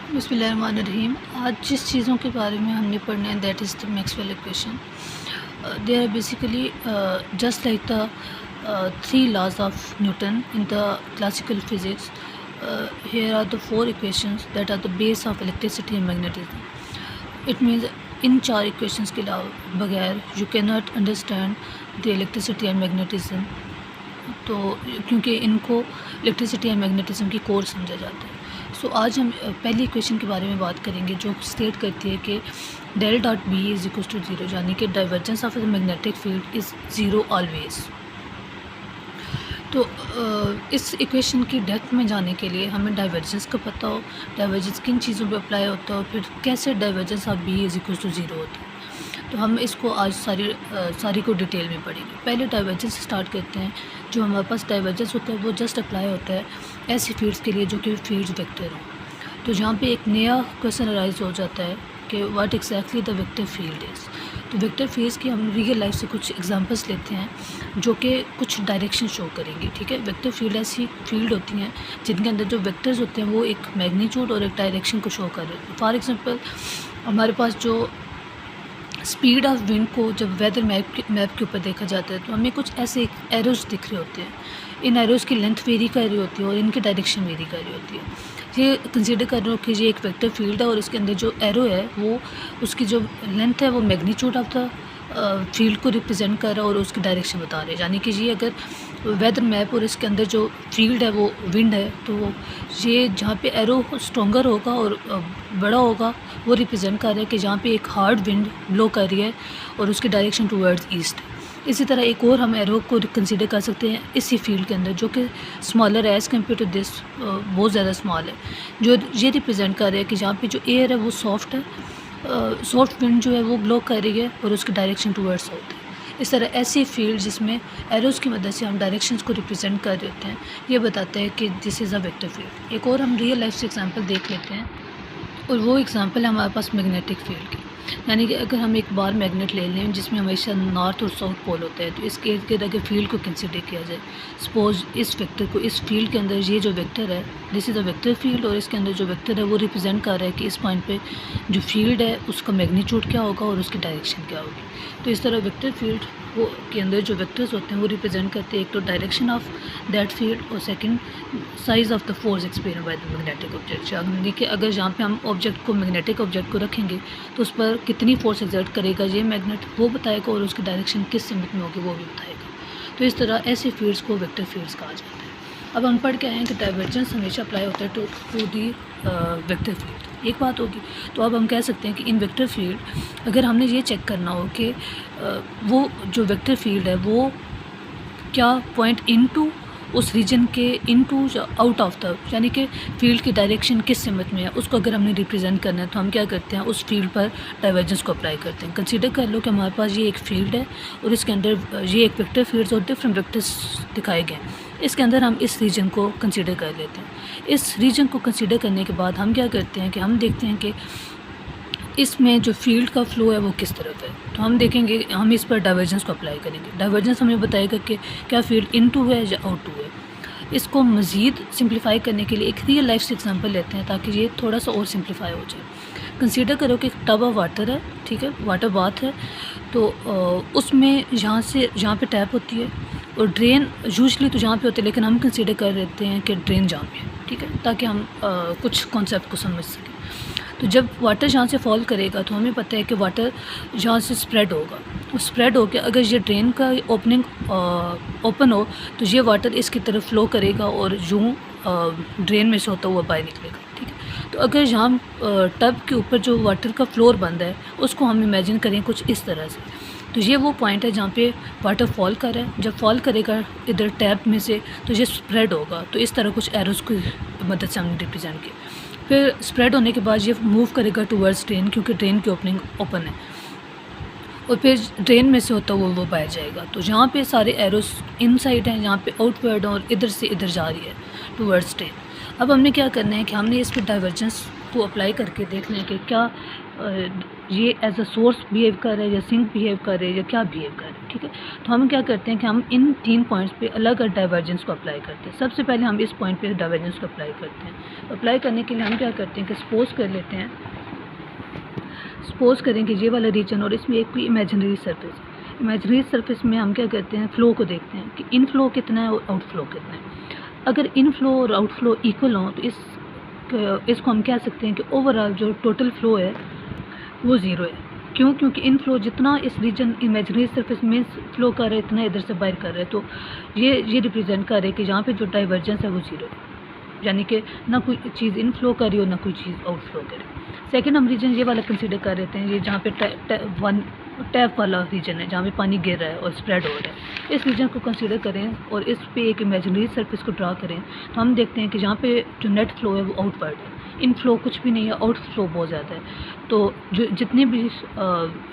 बिस्मिल्लाहिर्रहमानिर्रहीम। आज जिस चीज़ों के बारे में हमने पढ़ना है that is the Maxwell equation. They are basically just like the three laws of Newton in the classical physics. Here are the four equations that are the base of electricity and magnetism. It means इन चार equations के अलावा बगैर you can not understand the electricity and magnetism. तो क्योंकि इनको electricity and magnetism की core समझा जाता है। सो आज हम पहली इक्वेशन के बारे में बात करेंगे जो स्टेट करती है कि del dot B is equal to zero, यानी कि divergence of the magnetic field is zero always. तो इस इक्वेशन की डेप्थ में जाने के लिए हमें डाइवर्जेंस का पता हो, डाइवर्जेंस किन चीज़ों पे अप्लाई होता है और फिर कैसे divergence of B is equal to zero होता है। तो हम इसको आज सारी को डिटेल में पढ़ेंगे। पहले डाइवर्जेंस से स्टार्ट करते हैं। जो हमारे पास डाइवर्जेंस होता है वो जस्ट अप्लाई होता है ऐसी फील्ड्स के लिए जो कि फील्ड्स वेक्टर हों। तो जहाँ पे एक नया क्वेश्चन अराइज हो जाता है कि what exactly the vector field is. तो वेक्टर फील्ड्स की हम रियल लाइफ से कुछ एग्जांपल्स लेते हैं जो कि कुछ डायरेक्शन शो करेंगी। ठीक है, वेक्टर फील्ड ऐसी फील्ड होती हैं जिनके अंदर जो वेक्टर्स होते हैं वो एक मैग्नीट्यूड और एक डायरेक्शन को शो कर रहे हैं। फॉर एग्जांपल हमारे पास जो स्पीड ऑफ विंड को जब वेदर मैप के ऊपर देखा जाता है तो हमें कुछ ऐसे एरोज दिख रहे होते हैं। इन एरोज़ की लेंथ वेरी कर रही होती है और इनकी डायरेक्शन वेरी कर रही होती है। ये कंसीडर कर रहे हो कि ये एक वेक्टर फील्ड है और इसके अंदर जो एरो है वो उसकी जो लेंथ है वो मैग्नीट्यूड ऑफ द फील्ड को रिप्रेजेंट कर रहा है और उसकी डायरेक्शन बता रहे हैं। यानी कि ये अगर वेदर मैप और इसके अंदर जो फील्ड है वो विंड है तो ये जहाँ पे एरो स्ट्रॉन्गर होगा और बड़ा होगा वो रिप्रेजेंट कर रहा है कि जहाँ पे एक हार्ड विंड ब्लो कर रही है और उसकी डायरेक्शन टूवर्ड्स ईस्ट है। इसी तरह एक और हम एरो को कंसीडर कर सकते हैं इसी फील्ड के अंदर जो कि स्मॉलर है एज़ कम्पेयर टू दिस, बहुत ज़्यादा स्मॉल है, जो ये रिप्रेजेंट कर रहा है कि जहाँ पे जो एयर है वो सॉफ्ट है, सॉफ्ट विंड जो है वो ब्लो कर रही है और उसकी डायरेक्शन टूवर्ड्स साउथ है। इस तरह ऐसी फील्ड जिसमें एरोज़ की मदद से हम डायरेक्शंस को रिप्रेजेंट कर रहे होते हैं ये बताते हैं कि this is a vector field. एक और हम रियल लाइफ से एग्जांपल देख लेते हैं और वो एग्जांपल है हमारे पास मैग्नेटिक फील्ड की। यानी कि अगर हम एक बार मैग्नेट ले लें जिसमें हमेशा नॉर्थ और साउथ पोल होता है तो इसके इर्द गिर्द अगर फील्ड को कंसिडर किया जाए, सपोज इस वेक्टर को, इस फील्ड के अंदर ये जो वेक्टर है this is a vector field और इसके अंदर जो वेक्टर है वो रिप्रेजेंट कर रहा है कि इस पॉइंट पे जो फील्ड है उसका मैग्नीट्यूड क्या होगा और उसकी डायरेक्शन क्या होगी। तो इस तरह वेक्टर फील्ड वो के अंदर जो वेक्टर्स होते हैं वो रिप्रेजेंट करते हैं एक तो डायरेक्शन ऑफ दैट फील्ड और second size of the force experience by the magnetic object. यानी कि अगर जहाँ पे हम ऑब्जेक्ट को मैग्नेटिक ऑब्जेक्ट को रखेंगे तो उस पर कितनी फोर्स एक्सर्ट करेगा ये मैग्नेट वो बताएगा और उसकी डायरेक्शन किस सिमत में होगी वो भी बताएगा। तो इस तरह ऐसी फील्ड्स को वेक्टर फील्ड्स कहा जाता है। अब हम पढ़ के आए हैं कि डाइवर्जेंस हमेशा अप्लाई होता है टू दी वेक्टर फील्ड, एक बात होगी। तो अब हम कह सकते हैं कि इन वेक्टर फील्ड अगर हमने ये चेक करना हो कि वो जो वेक्टर फील्ड है वो क्या पॉइंट इनटू उस रीजन के इनटू आउट ऑफ द, यानी कि फील्ड की डायरेक्शन किस सिमत में है उसको अगर हमने रिप्रेजेंट करना है तो हम क्या करते हैं उस फील्ड पर डाइवर्जेंस को अप्लाई करते हैं। कंसीडर कर लो कि हमारे पास ये एक फील्ड है और इसके अंदर ये एक वेक्टर फील्ड्स और डिफरेंट वेक्टर्स दिखाए गए हैं। इसके अंदर हम इस रीजन को कंसीडर कर लेते हैं। इस रीजन को कंसीडर करने के बाद हम क्या करते हैं कि हम देखते हैं कि इसमें जो फील्ड का फ्लो है वो किस तरफ है। तो हम देखेंगे, हम इस पर डाइवर्जेंस को अप्लाई करेंगे। डाइवर्जेंस हमें बताएगा कि क्या फील्ड इनटू है या आउट टू है। इसको मज़ीद सिंप्लीफाई करने के लिए एक रियल लाइफ से एग्जांपल लेते हैं ताकि ये थोड़ा सा और सिंप्लीफाई हो जाए। कंसीडर करो कि एक टब ऑफ वाटर है, ठीक है, वाटर बाथ है। तो उसमें यहाँ पे टैप होती है और ड्रेन यूजली तो जहाँ पे होती है लेकिन हम कंसीडर कर लेते हैं कि ड्रेन जहाँ पे है, ठीक है, ताकि हम कुछ कॉन्सेप्ट को समझ सकें। तो जब वाटर यहाँ से फॉल करेगा तो हमें पता है कि वाटर यहाँ से स्प्रेड होगा और स्प्रेड होकर अगर ये ड्रेन का ओपनिंग ओपन हो तो ये वाटर इसकी तरफ फ्लो करेगा और यूँ ड्रेन में से होता हुआ बाहर निकलेगा, ठीक है। तो अगर यहाँ टब के ऊपर जो वाटर का फ्लोर बंद है उसको हम इमेजिन करें कुछ इस तरह से। तो ये वो पॉइंट है जहाँ पे वाटर फॉल कर रहा है। जब फॉल करेगा इधर टैप में से तो ये स्प्रेड होगा। तो इस तरह कुछ एरोज़ की मदद से हमने रिप्रेजेंट किया। फिर स्प्रेड होने के बाद ये मूव करेगा टूवर्ड्स ड्रेन क्योंकि ड्रेन की ओपनिंग ओपन है और फिर ड्रेन में से होता हुआ वो बाहर जाएगा। तो जहाँ पे सारे एरोस इनसाइड हैं, यहाँ पे आउटवर्ड और इधर से इधर जा रही है टूवर्ड्स ड्रेन। अब हमने क्या करना है कि हमने इस पर डाइवर्जेंस को अप्लाई करके देखना है कि क्या ये एज अ सोर्स बिहेव कर रहा है या सिंक बिहेव कर रहे हैं या क्या बिहेव कर रहे हैं, ठीक है। तो हम क्या करते हैं कि हम इन 3 पॉइंट्स पे अलग अलग डाइवर्जेंस को अप्लाई करते हैं। सबसे पहले हम इस पॉइंट पे डाइवर्जेंस को अप्लाई करते हैं। अप्लाई करने के लिए हम क्या करते हैं कि सपोज कर लेते हैं, सपोज करें कि ये वाला रीजन और इसमें एक कोई इमेजिनरी सरफेस। इमेजिनरी सरफेस में हम क्या करते हैं, फ़्लो को देखते हैं कि इनफ्लो कितना है और आउटफ्लो कितना है। अगर इनफ्लो और आउटफ्लो इक्वल हों तो इसको हम कह सकते हैं कि ओवरऑल जो टोटल फ़्लो है वो ज़ीरो है। क्यों? क्योंकि इनफ्लो जितना इस रीजन इमेजिनरी सरफेस में फ़्लो कर रहा है इतना इधर से बाहर कर रहा है, तो ये रिप्रेजेंट कर रहा है कि यहाँ पे जो डाइवर्जेंस है वो ज़ीरो है, यानी कि ना कोई चीज़ इनफ्लो कर रही हो ना कोई चीज़ आउटफ्लो कर रही है। सेकेंड हम रीजन ये वाला कंसिडर कर लेते हैं, ये जहाँ पे टैप वाला रीजन है जहाँ पे पानी गिर रहा है और स्प्रेड हो रहा है। इस रीजन को कंसीडर करें और इस पे एक इमेजिनरी सरफेस को ड्रा करें तो हम देखते हैं कि जहाँ पे जो नेट फ्लो है वो आउटवर्ड है, इनफ्लो कुछ भी नहीं है, आउटफ्लो बहुत ज़्यादा है। तो जो जितने भी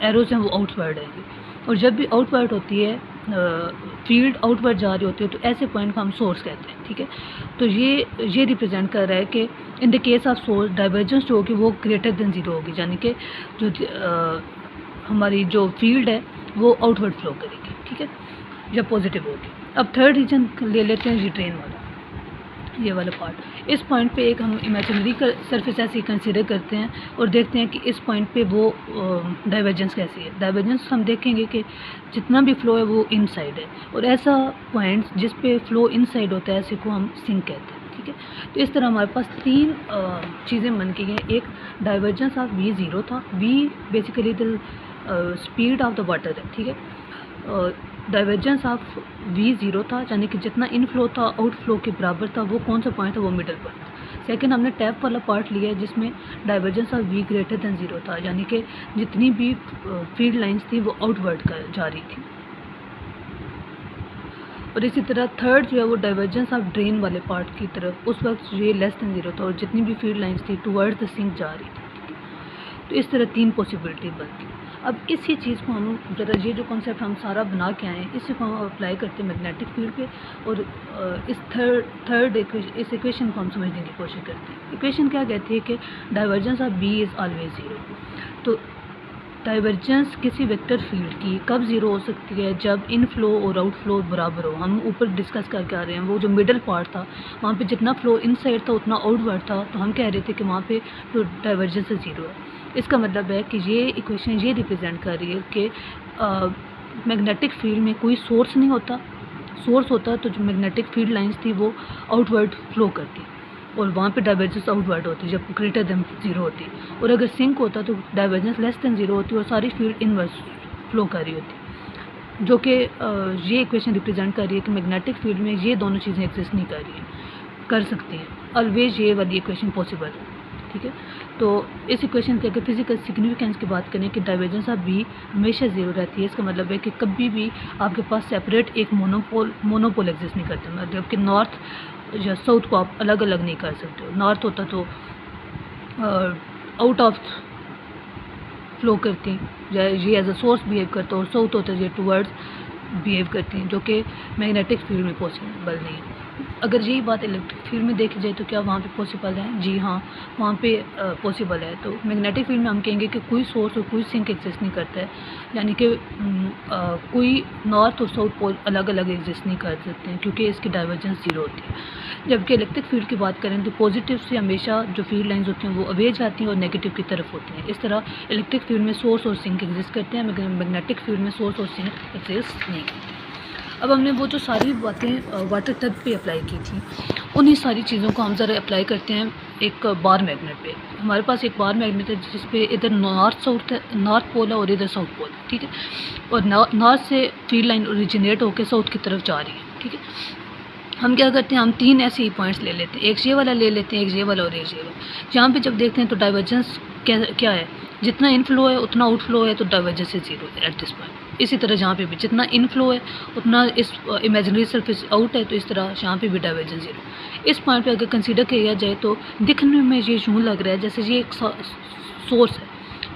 एरोज़ हैं वो आउटवर्ड है, और जब भी आउटवर्ड होती है फील्ड आउटवर्ड जा रही होती है तो ऐसे पॉइंट को हम सोर्स कहते हैं, ठीक है। तो ये रिप्रेजेंट कर रहा है कि in the case of source divergence जो होगी वो ग्रेटर देन ज़ीरो होगी, यानी कि जो हमारी जो फील्ड है वो आउटवर्ड फ्लो करेगी, ठीक है, या पॉजिटिव होगी। अब थर्ड रीजन ले लेते हैं, ये ड्रेन वाला, ये वाला पार्ट। इस पॉइंट पे एक हम इमेजिनरी सरफेस ऐसे कंसीडर करते हैं और देखते हैं कि इस पॉइंट पे वो डाइवर्जेंस कैसी है। डाइवर्जेंस हम देखेंगे कि जितना भी फ़्लो है वो इनसाइड है, और ऐसा पॉइंट जिस पे फ़्लो इनसाइड होता है ऐसे को हम सिंक कहते हैं, ठीक है। तो इस तरह हमारे पास 3 चीज़ें बन के गई। एक डाइवर्जेंस ऑफ V ज़ीरो था, V basically the speed of the water है, ठीक है। डाइवर्जेंस ऑफ V ज़ीरो था, यानी कि जितना इनफ्लो था आउटफ्लो के बराबर था। वो कौन सा पॉइंट था? वो मिडल पॉइंट। सेकंड हमने टैप वाला पार्ट लिया है जिसमें divergence of V greater than zero था, यानी कि जितनी भी फील्ड लाइंस थी वो आउटवर्ड जा रही थी। और इसी तरह थर्ड जो है वो डाइवर्जेंस ऑफ ड्रेन वाले पार्ट की तरफ, उस वक्त ये लेस देन ज़ीरो था और जितनी भी फील्ड लाइंस थी टुवर्ड्स द सिंक जा रही थी, ठीक है। तो इस तरह 3 पॉसिबिलिटी बनती। अब इसी चीज़ को हम ज़रा, ये जो कॉन्सेप्ट हम सारा बना के आए हैं इसी को हम अप्लाई करते हैं मैग्नेटिक फील्ड पे, और इस इस इक्वेशन को हम समझने की कोशिश करते हैं। इक्वेशन क्या कहती है कि divergence of B is always zero. तो डाइवर्जेंस किसी वेक्टर फील्ड की कब ज़ीरो हो सकती है? जब इनफ्लो और आउटफ्लो बराबर हो। हम ऊपर डिस्कस करके आ रहे हैं, वो जो मिडल पार्ट था वहाँ पे जितना फ्लो इनसाइड था उतना आउटवर्ड था, तो हम कह रहे थे कि वहाँ पे तो डाइवर्जेंस ज़ीरो है। इसका मतलब है कि ये इक्वेशन ये रिप्रेजेंट कर रही है कि मैग्नेटिक फील्ड में कोई सोर्स नहीं होता। सोर्स होता तो जो मैग्नेटिक फील्ड लाइंस थी वो आउटवर्ड फ्लो करती और वहाँ पे डाइवर्जेंस आउटवर्ड होती जब ग्रेटर देन ज़ीरो होती, और अगर सिंक होता तो डाइवर्जेंस लेस देन ज़ीरो होती और सारी फील्ड इनवर्स फ्लो कर रही होती। जो कि ये इक्वेशन रिप्रेजेंट कर रही है कि मैग्नेटिक फील्ड में ये दोनों चीज़ें एग्जिस्ट नहीं कर सकती हैं। ऑलवेज ये वाली इक्वेशन पॉसिबल है, ठीक है। तो इस इक्वेशन के अगर फिजिकल सिग्निफिकेंस की बात करें कि डाइवर्जेंस ऑफ B हमेशा ज़ीरो रहती है, इसका मतलब है कि कभी भी आपके पास सेपरेट एक मोनोपोल एग्जिस्ट नहीं करते, मतलब कि नॉर्थ या साउथ को आप अलग अलग नहीं कर सकते हो। नॉर्थ होता तो आउट ऑफ फ्लो करती या ये एज अ सोर्स बिहेव करता, और साउथ होता है ये टूवर्ड्स बिहेव करती हैं, जो कि मैग्नेटिक फील्ड में पॉसिबल नहीं है। अगर यही बात इलेक्ट्रिक फील्ड में देखी जाए तो क्या वहाँ पे पॉसिबल है? जी हाँ, वहाँ पे पॉसिबल है। तो मैग्नेटिक फील्ड में हम कहेंगे कि कोई सोर्स और कोई सिंक एग्जिस्ट नहीं करता है, यानी कि कोई नॉर्थ और साउथ पोल अलग अलग एग्जिस्ट नहीं कर सकते हैं क्योंकि इसकी डाइवर्जेंस ज़ीरो होती है। जबकि इलेक्ट्रिक फील्ड की बात करें तो पॉजिटिव से हमेशा जो फील्ड लाइंस होती हैं वो अवे जाती हैं और नेगेटिव की तरफ होती हैं। इस तरह इलेक्ट्रिक फील्ड में सोर्स और सिंक एग्जिस्ट करते हैं, मगर मैग्नेटिक फील्ड में सोर्स और सिंक एग्जिस्ट नहीं करते। अब हमने वो जो सारी बातें वाटर टब पे अप्लाई की थी, उन्हीं सारी चीज़ों को हम ज़रा अप्लाई करते हैं एक बार मैग्नेट पे। हमारे पास एक बार मैग्नेट है जिस पे इधर नॉर्थ पोल है और इधर साउथ पोल है, ठीक है। और नॉर्थ से फील्ड लाइन ओरिजिनेट होकर साउथ की तरफ जा रही है, ठीक है। हम क्या करते हैं, हम 3 ऐसे ही पॉइंट्स ले लेते हैं, एक ये वाला ले लेते हैं, एक ये वाला और एक ये वाला। यहाँ पे जब देखते हैं तो डाइवर्जेंस क्या है? जितना इनफ्लो है उतना आउटफ्लो है, तो डाइवर्जेंस ज़ीरो है एट दिस पॉइंट। इसी तरह जहाँ पे भी जितना इनफ्लो है उतना इस इमेजिनरी सरफेस आउट है, तो इस तरह यहाँ पे भी डाइवर्जेंस ज़ीरो। इस पॉइंट पे अगर कंसीडर किया जाए तो दिखने में ये यूँ लग रहा है जैसे ये एक सोर्स है,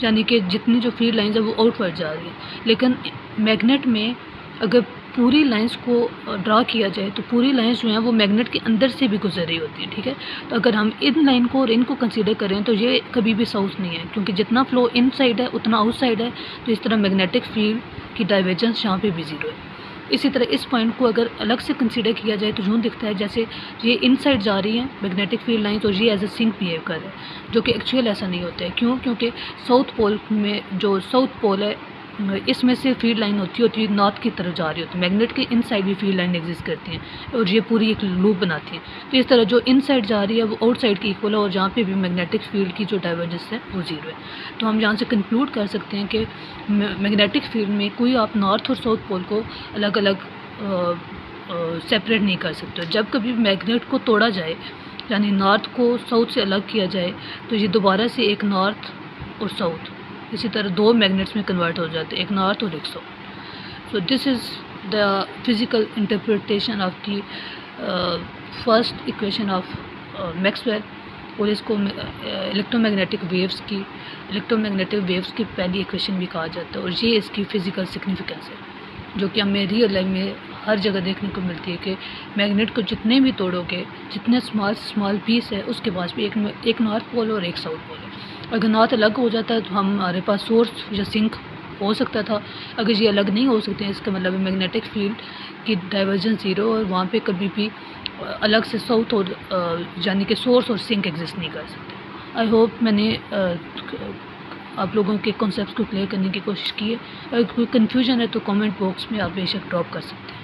यानी कि जितनी जो फील्ड लाइंस है वो आउटवर्ड जा रही है। लेकिन मैग्नेट में अगर पूरी लाइंस को ड्रा किया जाए तो पूरी लाइंस जो हैं वो मैग्नेट के अंदर से भी गुजर रही होती हैं, ठीक है। तो अगर हम इन लाइन को और इनको कंसीडर करें तो ये कभी भी साउथ नहीं है, क्योंकि जितना फ्लो इन साइड है उतना आउट साइड है। तो इस तरह मैग्नेटिक फील्ड की डाइवर्जेंस यहाँ पे भी ज़ीरो है। इसी तरह इस पॉइंट को अगर अलग से कंसीडर किया जाए तो यूँ दिखता है जैसे ये इन साइड जा रही है मैग्नेटिक फील्ड लाइन, तो ये एज ए सिंक बिहेव कर रहा है, जो कि एक्चुअल ऐसा नहीं होता है। क्यों? क्योंकि साउथ पोल में जो साउथ पोल है इसमें से फील्ड लाइन होती है नॉर्थ की तरफ जा रही होती है। मैग्नेट के इन साइड भी फील्ड लाइन एग्जिस्ट करती हैं और ये पूरी एक लूप बनाती हैं। तो इस तरह जो इन साइड जा रही है वो आउट साइड की इक्वल है और जहाँ पे भी मैग्नेटिक फील्ड की जो डाइवर्जेंस है वो ज़ीरो है। तो हम यहाँ से कंक्लूड कर सकते हैं कि मैग्नेटिक फील्ड में कोई आप नॉर्थ और साउथ पोल को अलग अलग सेपरेट नहीं कर सकते। जब कभी मैग्नेट को तोड़ा जाए यानी नॉर्थ को साउथ से अलग किया जाए तो ये दोबारा से एक नॉर्थ और साउथ इसी तरह दो मैग्नेट्स में कन्वर्ट हो जाते हैं, एक नॉर्थ और एक south. So this is the physical interpretation of the first equation of Maxwell, और इसको इलेक्ट्रोमैग्नेटिक वेव्स की पहली इक्वेशन भी कहा जाता है। और ये इसकी फ़िज़िकल सिग्निफिकेंस है जो कि हमें रियल लाइफ में हर जगह देखने को मिलती है कि मैग्नेट को जितने भी तोड़ोगे, जितने स्मॉल पीस है उसके पास भी एक नॉर्थ पोल और एक साउथ पोल है। अगर नॉर्थ अलग हो जाता है तो हमारे पास सोर्स या सिंक हो सकता था। अगर ये अलग नहीं हो सकते हैं इसका मतलब मैग्नेटिक फील्ड की डाइवर्जेंस ज़ीरो और वहाँ पे कभी भी अलग से साउथ और यानी कि सोर्स और सिंक एग्जिस्ट नहीं कर सकते। आई होप मैंने आप लोगों के कॉन्सेप्ट्स को क्लियर करने की कोशिश की है। अगर कोई कन्फ्यूजन है तो कमेंट बॉक्स में आप बेशक ड्रॉप कर सकते हैं।